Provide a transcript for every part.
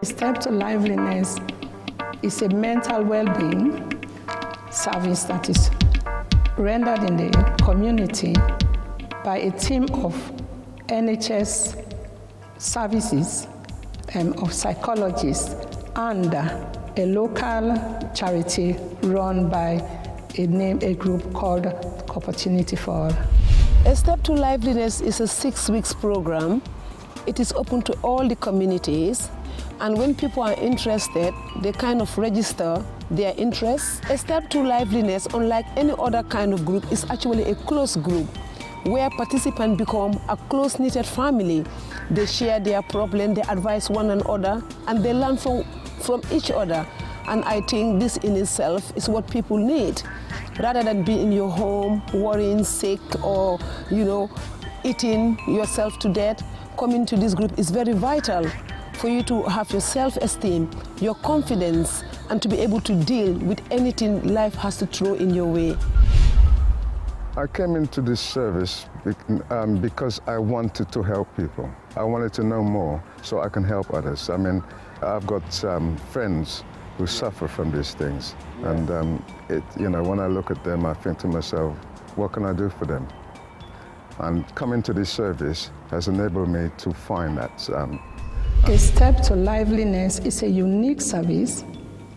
Step to Liveliness is a mental well-being service that is rendered in the community by a team of NHS services, of psychologists, and a local charity run by a group called Opportunity for All. A Step to Liveliness is a 6-week program. It is open to all the communities, and when people are interested, they kind of register their interests. A Step to Liveliness, unlike any other kind of group, is actually a close group where participants become a close-knitted family. They share their problems, they advise one another, and they learn from each other. And I think this in itself is what people need. Rather than being in your home, worrying, sick, or eating yourself to death, coming to this group is very vital for you to have your self-esteem, your confidence, and to be able to deal with anything life has to throw in your way. I came into this service because I wanted to help people. I wanted to know more so I can help others. I mean, I've got friends who suffer from these things. And when I look at them, I think to myself, what can I do for them? And coming to this service has enabled me to find that. A Step to Liveliness is a unique service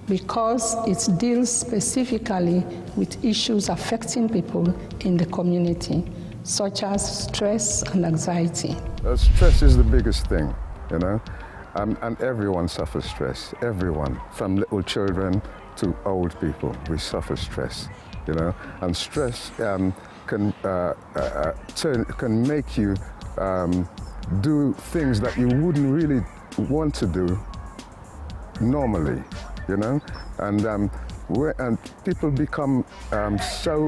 because it deals specifically with issues affecting people in the community, such as stress and anxiety. Stress is the biggest thing, and everyone suffers stress. Everyone, from little children to old people, we suffer stress, and stress can make you do things that you wouldn't really want to do normally, and people become so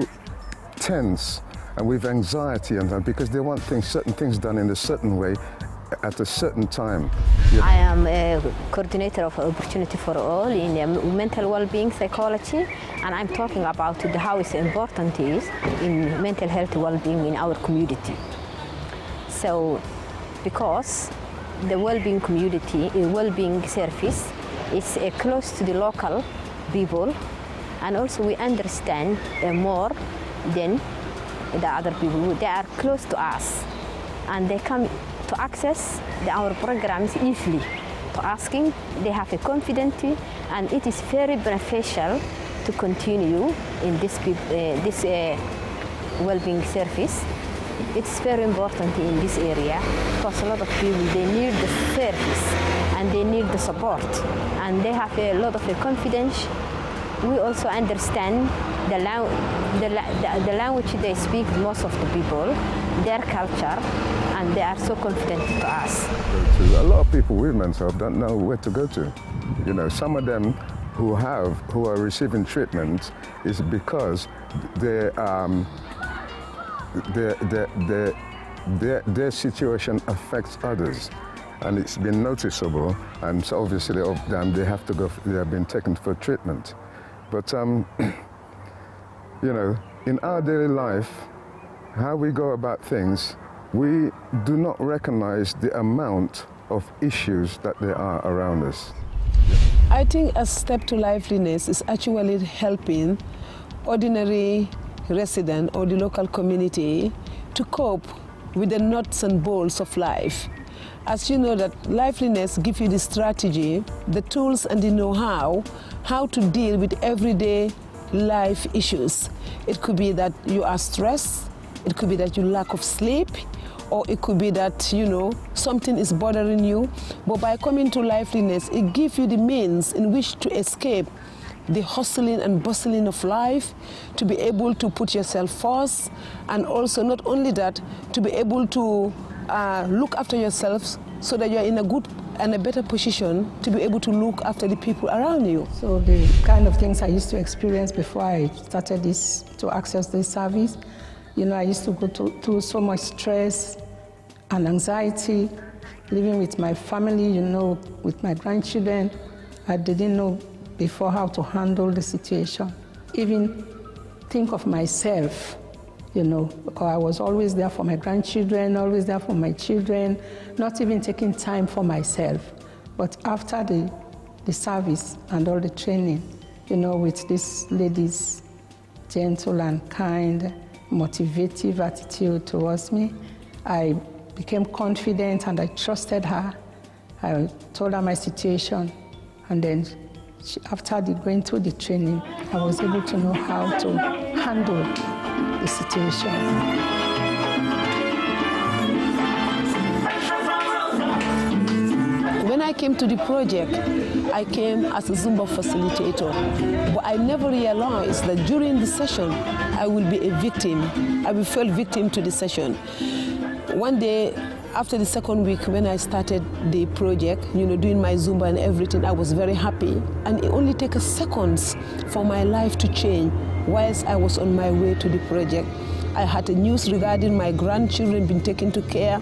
tense and with anxiety and because they want certain things done in a certain way at a certain time. I am a coordinator of Opportunity for All in mental well-being psychology, and I'm talking about how important it is in mental health well-being in our community. So, because the well-being community, a well-being service, is close to the local people, and also we understand more than the other people. They are close to us, and they come to access our programs easily. To asking, they have a confidence, and it is very beneficial to continue in this well-being service. It's very important in this area because a lot of people, they need the service and they need the support, and they have a lot of confidence. We also understand the language they speak, most of the people, their culture, and they are so confident to us. A lot of people with mental health don't know where to go to. Some of them who are receiving treatment is because their situation affects others, and it's been noticeable, and so obviously they have to go. They have been taken for treatment, but in our daily life, how we go about things, we do not recognize the amount of issues that there are around us. I think A Step to Liveliness is actually helping ordinary resident or the local community to cope with the nuts and bolts of life. As you know, that Liveliness gives you the strategy, the tools and the know-how, how to deal with everyday life issues. It could be that you are stressed, it could be that you lack of sleep, or it could be that, something is bothering you. But by coming to Liveliness, it gives you the means in which to escape the hustling and bustling of life, to be able to put yourself first, and also not only that, to be able to look after yourself so that you're in a good and a better position to be able to look after the people around you. So the kind of things I used to experience before I started to access this service, I used to go through so much stress and anxiety, living with my family, with my grandchildren. I didn't know before how to handle the situation. Even think of myself, because I was always there for my grandchildren, always there for my children, not even taking time for myself. But after the service and all the training, with this lady's gentle and kind, motivative attitude towards me, I became confident and I trusted her. I told her my situation, and then after going through the training, I was able to know how to handle the situation. When I came to the project, I came as a Zumba facilitator, but I never realized that during the session, I will be a victim. I will fall victim to the session. One day, after the second week, when I started the project, doing my Zumba and everything, I was very happy. And it only took seconds for my life to change whilst I was on my way to the project. I had a news regarding my grandchildren being taken to care.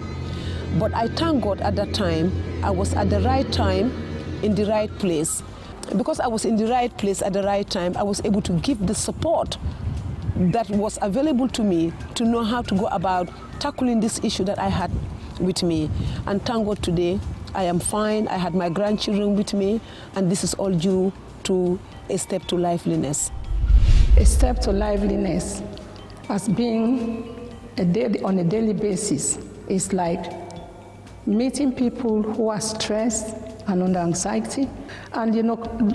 But I thank God at that time, I was at the right time, in the right place. Because I was in the right place at the right time, I was able to give the support that was available to me to know how to go about tackling this issue that I had with me. And thank God today, I am fine. I had my grandchildren with me, and this is all due to a step to liveliness. A step to liveliness, as being on a daily basis, is like meeting people who are stressed and under anxiety. And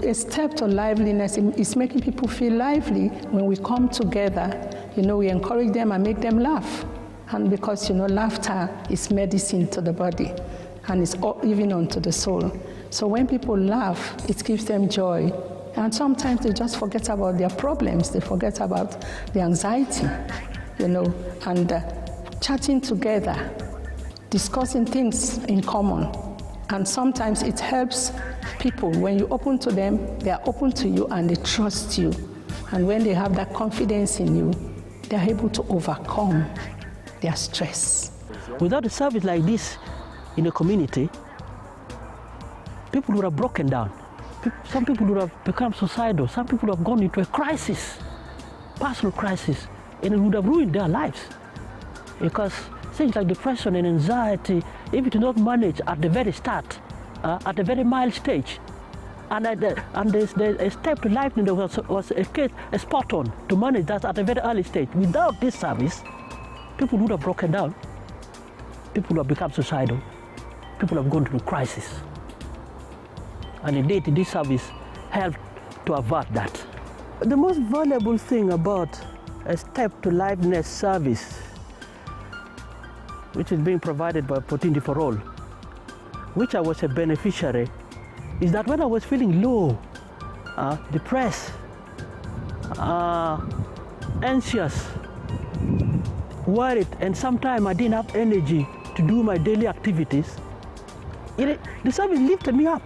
a step to liveliness is making people feel lively. When we come together, we encourage them and make them laugh. And because, laughter is medicine to the body, and it's even onto the soul. So when people laugh, it gives them joy. And sometimes they just forget about their problems. They forget about the anxiety, and chatting together, discussing things in common. And sometimes it helps people. When you open to them, they are open to you and they trust you. And when they have that confidence in you, they are able to overcome their stress. Without a service like this in a community, people would have broken down. Some people would have become suicidal. Some people would have gone into a crisis, personal crisis, and it would have ruined their lives. Because things like depression and anxiety, if it is not managed at the very start, at the very mild stage, and a step to liveliness was a spot on to manage that at a very early stage. Without this service, people would have broken down. People would have become suicidal. People would have gone into crisis. And indeed, this service helped to avert that. The most valuable thing about a step to liveliness service, which is being provided by Opportunity for All, which I was a beneficiary, is that when I was feeling low, depressed, anxious, worried, and sometimes I didn't have energy to do my daily activities, the service lifted me up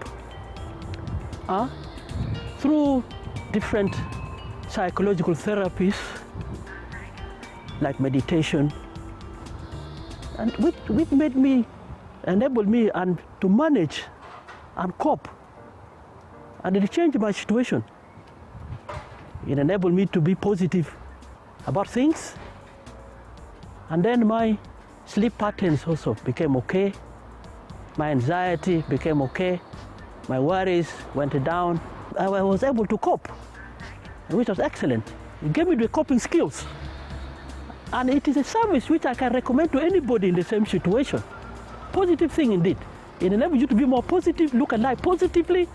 through different psychological therapies like meditation, and which made me, enabled me and to manage and cope, and it changed my situation. It enabled me to be positive about things, and then my sleep patterns also became okay, my anxiety became okay, my worries went down. I was able to cope, which was excellent. It gave me the coping skills. And it is a service which I can recommend to anybody in the same situation. Positive thing indeed. It enables you to be more positive, look at life positively.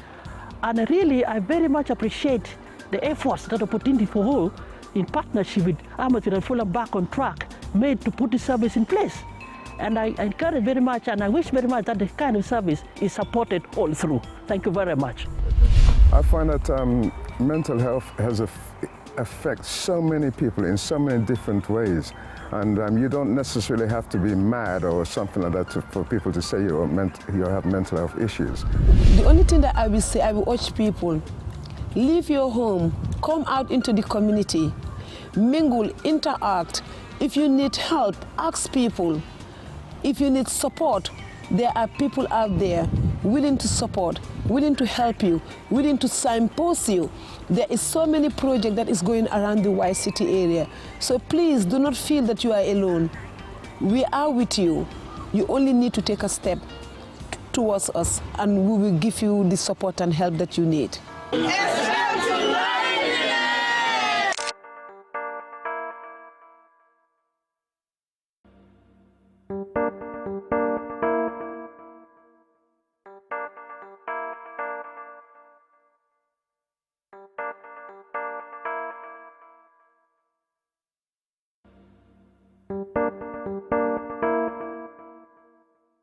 And really, I very much appreciate the efforts that Opportunity for All, in partnership with Amateur and Fulham Back on Track, made to put this service in place. And I encourage very much, and I wish very much that this kind of service is supported all through. Thank you very much. I find that mental health has affects so many people in so many different ways, and you don't necessarily have to be mad or something like that for people to say you have mental health issues. The only thing that I will say, I will urge people, leave your home, come out into the community, mingle, interact. If you need help, ask people. If you need support, there are people out there willing to support, willing to help you, willing to signpost you. There is so many projects that is going around the Y City area. So please do not feel that you are alone. We are with you. You only need to take a step towards us and we will give you the support and help that you need.